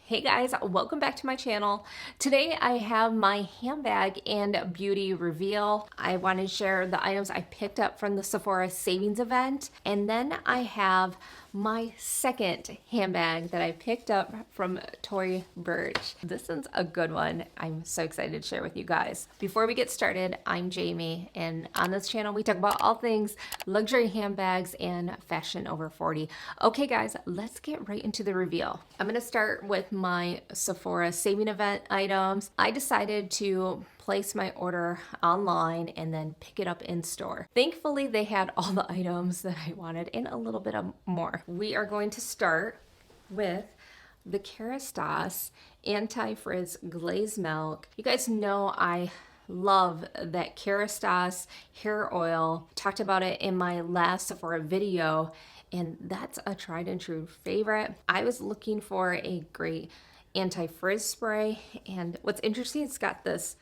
Hey guys, welcome back to my channel. Today I have my handbag and beauty reveal. I want to share the items I picked up from the Sephora savings event, and then I have my second handbag that I picked up from Tory Burch. This one's a good one. I'm so excited to share with you guys. Before we get started, I'm Jamie, and on this channel we talk about all things luxury handbags and fashion over 40. Okay guys, let's get right into the reveal. I'm gonna start with my Sephora saving event items. I decided to place my order online and then pick it up in store. Thankfully, they had all the items that I wanted and a little bit of more. We are going to start with the Kerastase Anti-Frizz Glaze Milk. You guys know I love that Kerastase hair oil. Talked about it in my last Sephora video, and that's a tried and true favorite. I was looking for a great anti-frizz spray, and what's interesting, it's got this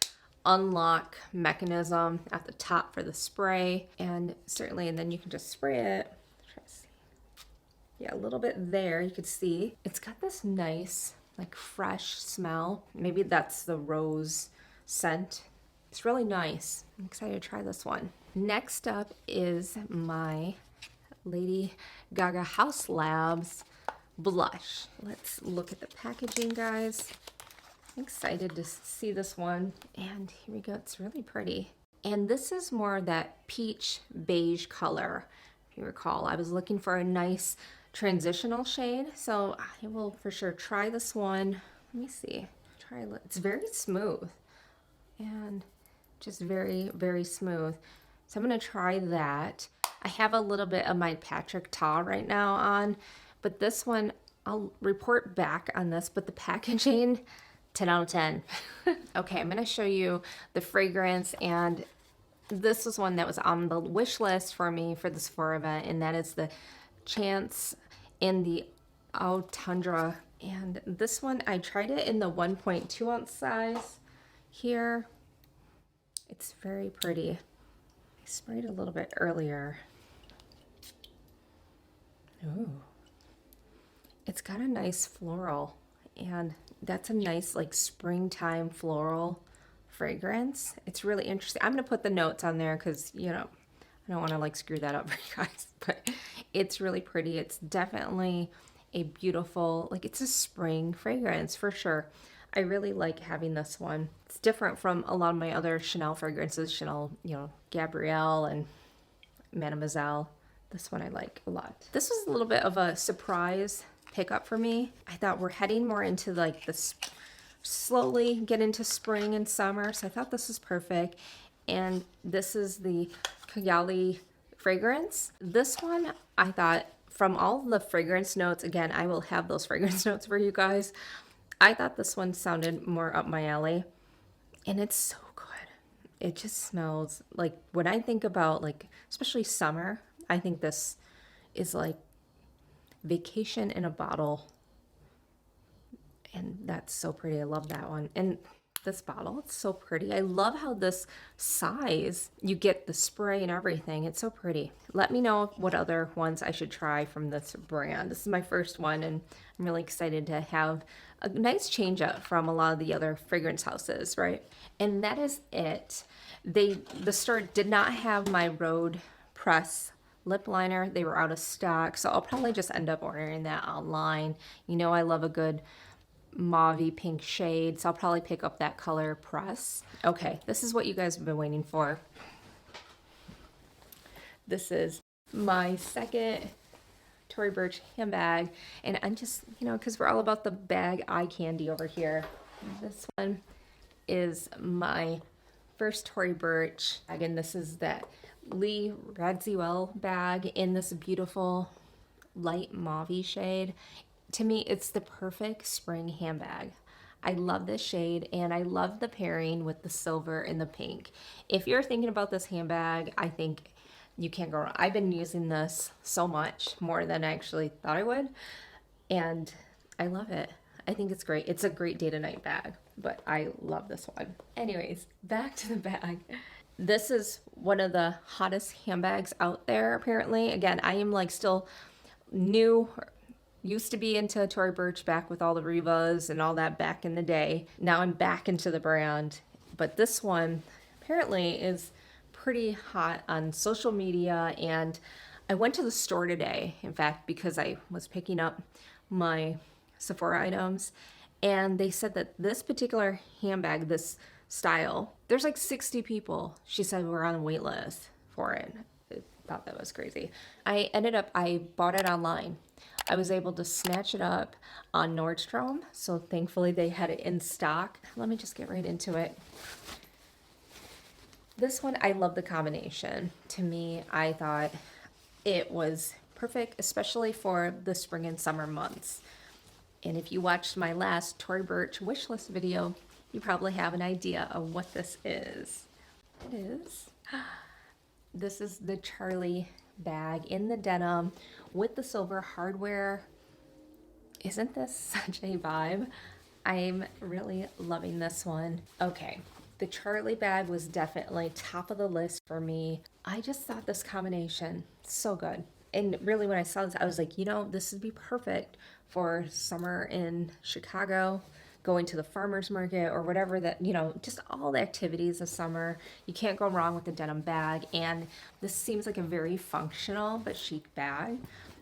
unlock mechanism at the top for the spray, and then you can just spray it. Try to see. Yeah, a little bit there, you could see. It's got this nice, like fresh smell. Maybe that's the rose scent. It's really nice. I'm excited to try this one. Next up is my Lady Gaga House Labs blush. Let's look at the packaging, guys. I'm excited to see this one, and here we go. It's really pretty, and this is more that peach beige color. If you recall, I was looking for a nice transitional shade, so I will for sure try this one. Let me see. It's very smooth and just very, very smooth. So I'm gonna try that. I have a little bit of my Patrick Ta right now on, but this one, I'll report back on this, but the packaging, 10 out of 10. Okay, I'm gonna show you the fragrance, and this was one that was on the wish list for me for the Sephora event, and that is the Chance in the Eau Tundra. And this one, I tried it in the 1.2 ounce size here. It's very pretty. I sprayed a little bit earlier. Ooh. It's got a nice floral, and that's a nice like springtime floral fragrance. It's really interesting. I'm gonna put the notes on there because, you know, I don't want to like screw that up for you guys, but it's really pretty. It's definitely a beautiful, like it's a spring fragrance for sure. I really like having this one. It's different from a lot of my other Chanel fragrances, Chanel, you know, Gabrielle and Mademoiselle. This one I like a lot. This was a little bit of a surprise pickup for me. I thought we're heading more into like this, slowly get into spring and summer, so I thought this was perfect. And this is the Kayali fragrance. This one, I thought, from all the fragrance notes, again, I will have those fragrance notes for you guys. I thought this one sounded more up my alley, and it's so good. It just smells like, when I think about like, especially summer, I think this is like vacation in a bottle, and that's so pretty. I love that one. And this bottle, it's so pretty. I love how this size, you get the spray and everything. It's so pretty. Let me know what other ones I should try from this brand. This is my first one, and I'm really excited to have a nice change up from a lot of the other fragrance houses, right? And that is it. The store did not have my Road Press lip liner. They were out of stock, so I'll probably just end up ordering that online. You know, I love a good mauve pink shade, so I'll probably pick up that color press. Okay, this is what you guys have been waiting for. This is my second Tory Burch handbag, and I'm just, you know, because we're all about the bag eye candy over here. This one is my first Tory Burch bag, and this is that Lee Radziwill bag in this beautiful light mauve shade. To me, it's the perfect spring handbag. I love this shade, and I love the pairing with the silver and the pink. If you're thinking about this handbag, I think you can't go wrong. I've been using this so much, more than I actually thought I would, and I love it. I think it's great. It's a great day to night bag, but I love this one. Anyways, back to the bag. This is one of the hottest handbags out there, apparently. Again, I am like still new Used to be into Tory Burch back with all the Revas and all that back in the day. Now I'm back into the brand. But this one apparently is pretty hot on social media. And I went to the store today, in fact, because I was picking up my Sephora items. And they said that this particular handbag, this style, there's like 60 people, she said, were on a wait list for it. I thought that was crazy. I bought it online. I was able to snatch it up on Nordstrom, so thankfully they had it in stock. Let me just get right into it. This one, I love the combination. To me, I thought it was perfect, especially for the spring and summer months. And if you watched my last Tory Burch wishlist video, you probably have an idea of what this is. It is. This is the Charlie bag in the denim with the silver hardware. Isn't this such a vibe? I'm really loving this one. Okay, the Charlie bag was definitely top of the list for me. I just thought this combination so good. And really when I saw this, I was like, you know, this would be perfect for summer in Chicago, going to the farmer's market or whatever, that, you know, just all the activities of summer. You can't go wrong with the denim bag. And this seems like a very functional but chic bag.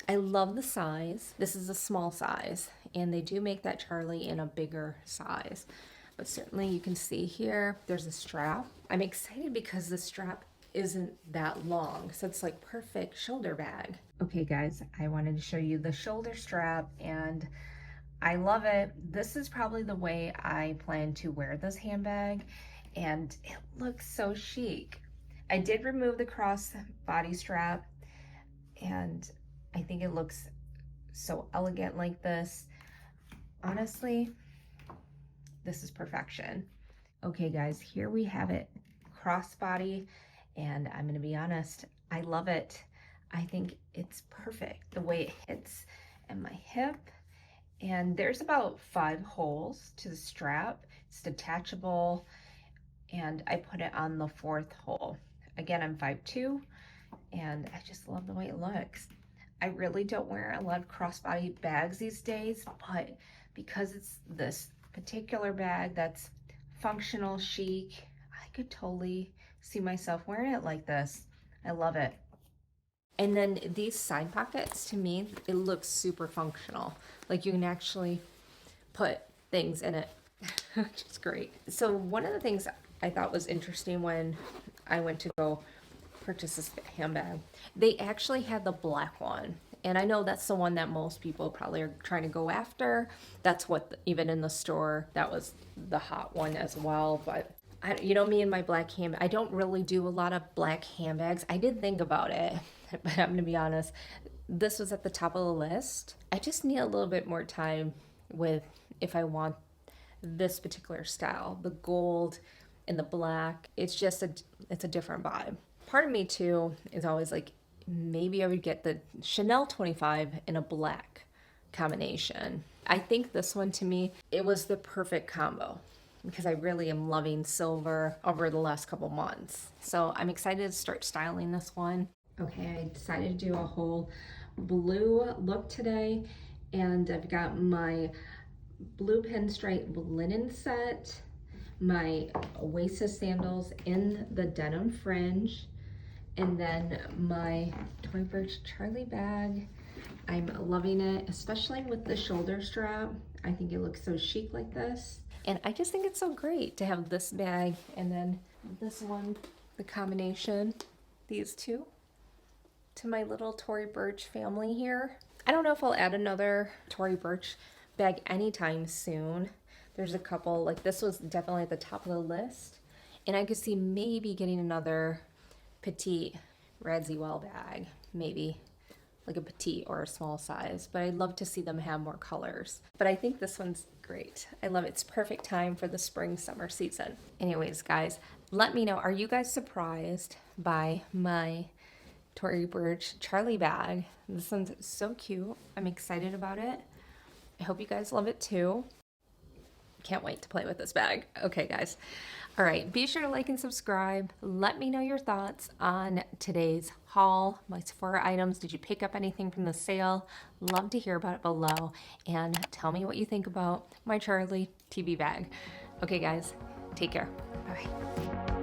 I love the size. This is a small size, and they do make that Charlie in a bigger size. But certainly you can see here, there's a strap. I'm excited because the strap isn't that long, so it's like perfect shoulder bag. Okay guys, I wanted to show you the shoulder strap, and I love it. This is probably the way I plan to wear this handbag, and it looks so chic. I did remove the cross body strap, and I think it looks so elegant like this. Honestly, this is perfection. Okay guys, here we have it, crossbody, and I'm gonna be honest, I love it. I think it's perfect the way it hits at my hip. And there's about 5 holes to the strap. It's detachable, and I put it on the 4th hole. Again, I'm 5'2", and I just love the way it looks. I really don't wear a lot of crossbody bags these days, but because it's this particular bag that's functional, chic, I could totally see myself wearing it like this. I love it. And then these side pockets, to me, it looks super functional. Like you can actually put things in it, which is great. So one of the things I thought was interesting when I went to go purchase this handbag, they actually had the black one. And I know that's the one that most people probably are trying to go after. That's what, even in the store, that was the hot one as well. But you know me and my black handbag, I don't really do a lot of black handbags. I did think about it, but I'm gonna be honest, this was at the top of the list. I just need a little bit more time with if I want this particular style, the gold and the black. It's just it's a different vibe. Part of me too is always like, maybe I would get the Chanel 25 in a black combination. I think this one, to me, it was the perfect combo because I really am loving silver over the last couple months. So I'm excited to start styling this one. Okay, I decided to do a whole blue look today, and I've got my blue pinstripe linen set, my Oasis sandals in the denim fringe, and then my Tory Burch Charlie bag. I'm loving it, especially with the shoulder strap. I think it looks so chic like this. And I just think it's so great to have this bag and then this one, the combination, these two, to my little Tory Burch family here. I don't know if I'll add another Tory Burch bag anytime soon. There's a couple, like this was definitely at the top of the list. And I could see maybe getting another petite Radziwill bag, maybe like a petite or a small size, but I'd love to see them have more colors. But I think this one's great. I love it. It's perfect time for the spring summer season. Anyways, guys, let me know, are you guys surprised by my Tory Burch Charlie bag? This one's so cute. I'm excited about it. I hope you guys love it too. Can't wait to play with this bag. Okay, guys. All right, be sure to like and subscribe. Let me know your thoughts on today's haul, my Sephora items. Did you pick up anything from the sale? Love to hear about it below. And tell me what you think about my Charlie TV bag. Okay, guys, take care. Bye-bye.